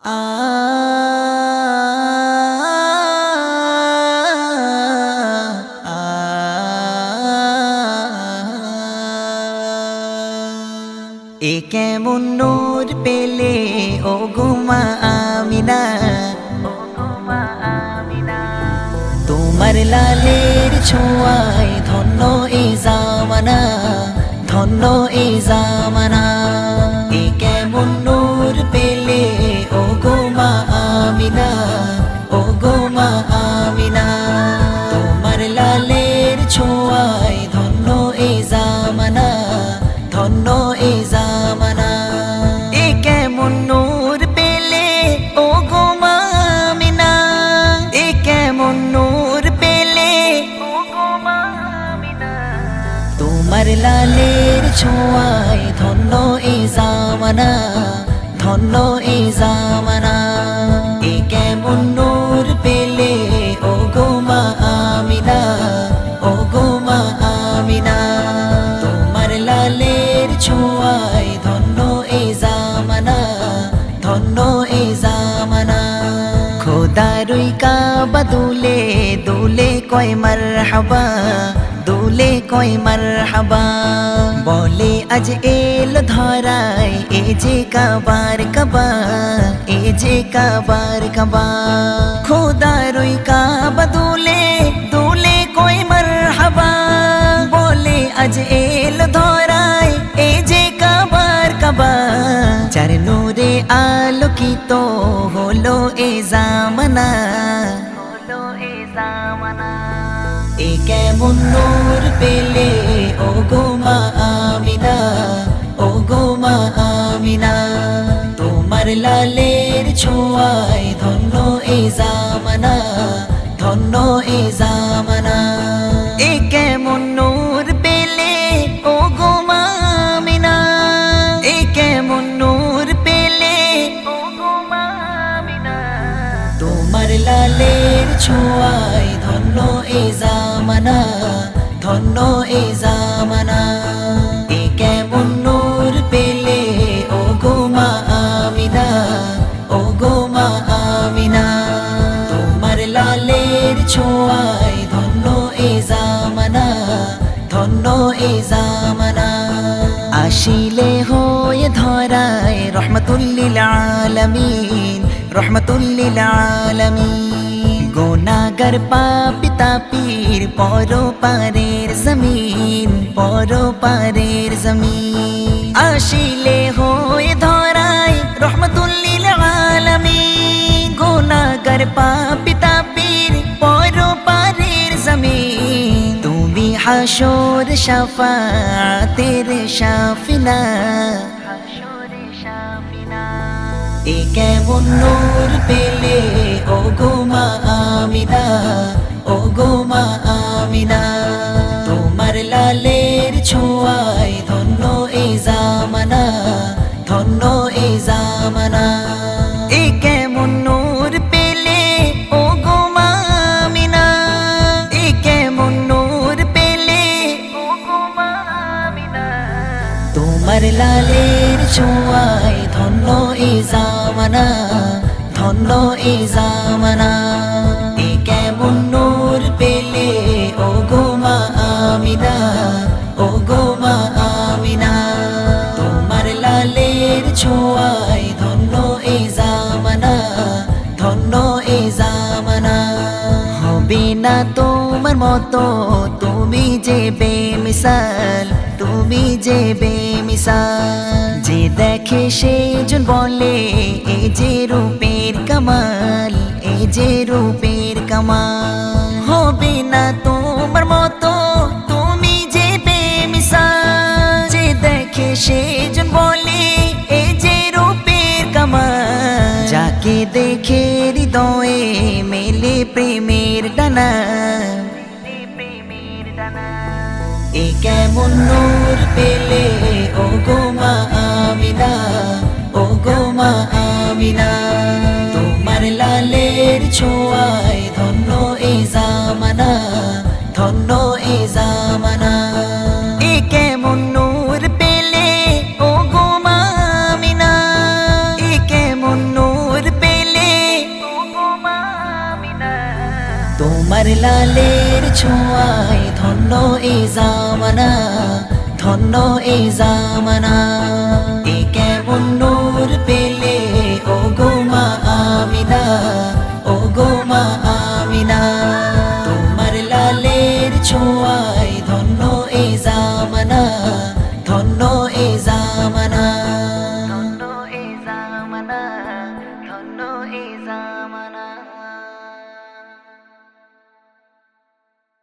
এ কেমন নূর পেলে ও গোমা আমিনা, তোমার লালের ছোঁয়ায় ধন্য এ জামানা, ধন্য এ জামানা। এ কেমন নূর পেলে ও গোমা আমিনা, ও গোমা আমিনা, তোমার লালের ছোঁয়ায় ধন্য এ জামানা, ধন্য এ জামানা। এ কেমন নূর পেলে ও গোমা আমিনা, এ কেমন নূর পেলে ও গোমা আমিনা, তোমার লালের ছোঁয়ায় ধন্য এ জামানা, ধন্য এ জামানা। এ কেমন নূর পেলে ও গোমা আমিনা, ও গোমা আমিনা, তোমার লালের ছোঁয়ায় ধন্য এ জামানা, ধন্য এ জামানা। খোদারই কাবা দুলে দুলে কয় মারহাবা, দুলে কয় মারহাবা, বলে আজ এল ধরায় এ যে কাবার কাবা, এ যে কাবার কাবা। খোদারই কাবা দুলে দুলে কয় মারহাবা, বলে আজ এল ধরায় এ যে কাবার কাবা। চার নূরে আলোকিত হলো এ জামানা, হলো এ জামানা। এ কেমন নূর পেলে ও গোমা আমিনা, ও গোমা আমিনা, তোমার লালের ছোঁয়ায় ধন্য এ জামানা, ধন্য এ জামানা। এ কেমন নূর পেলে ও গোমা আমিনা, এ কেমন নূর পেলে ও গোমা আমিনা, তোমার লালের ছোঁয়ায় ধন্য এ জামানা, ধন্য এ জামানা। এ কেমন নূর পেলে ও গোমা আমিনা, ও গোমা আমিনা, তোমার লালের ছোঁয়ায় ধন্য এ জামানা, ধন্য এ জামানা। আসিলে হয়ে ধরায় রহমতুল্লিল আলামিন, রহমতুল্লিল আলামিন, গুনাহগার পাপী তাপীর পর পারের জমিন, পর পারের জমিন। আসিলে হয়ে ধরায় রহমতুল্লিল আলামিন, গুনাহগার পাপী তাপীর পর পারের জমিন। তুমি হাসর শাফাতের শাফিনা, এ কেমন নূর পেলে ও গোমা আমিনা, ও গোমা আমিনা, তোমার লালের ছোঁয়ায় ধন্য এ জামানা, ধন্য এ জামানা। এ কেমন নূর পেলে ও গোমা আমিনা, এ কেমন নূর পেলে ও গোমা আমিনা, তোমার লালের ছোঁয়ায় ধন্য এ জামানা, ধন্য এ জামানা। এ কেমন নূর পেলে ও গোমা আমিনা, ও গোমা আমিনা, তোমার লালের ছোঁয়ায় ধন্য এ জামানা, ধন্য এ জামানা। হবে না তোমার মতো তুমি যে বেমিসাল, তুমি যে বেমিসাল, যে দেখে সেজন বলে এ যে রূপের কামাল, এ যে রূপের কামাল। হবে না তোমার মতো তুমি যে বেমিসাল, যে দেখে সেজন বলে এ যে রূপের কামাল। যাকে দেখে হৃদয়ে মেলে প্রেমের ডানা, এ কেমন নূর পেলে ও গোমা আমিনা, ও গোমা আমিনা, তোমার লালের ছোঁয়ায় ধন্য এ জামানা, ধন্য এ জামানা। এ কেমন নূর পেলে ও গোমা আমিনা, এ কেমন নূর লালের ছোঁয়ায় ধন্য এই জামানা, ধন্য এই জামানা।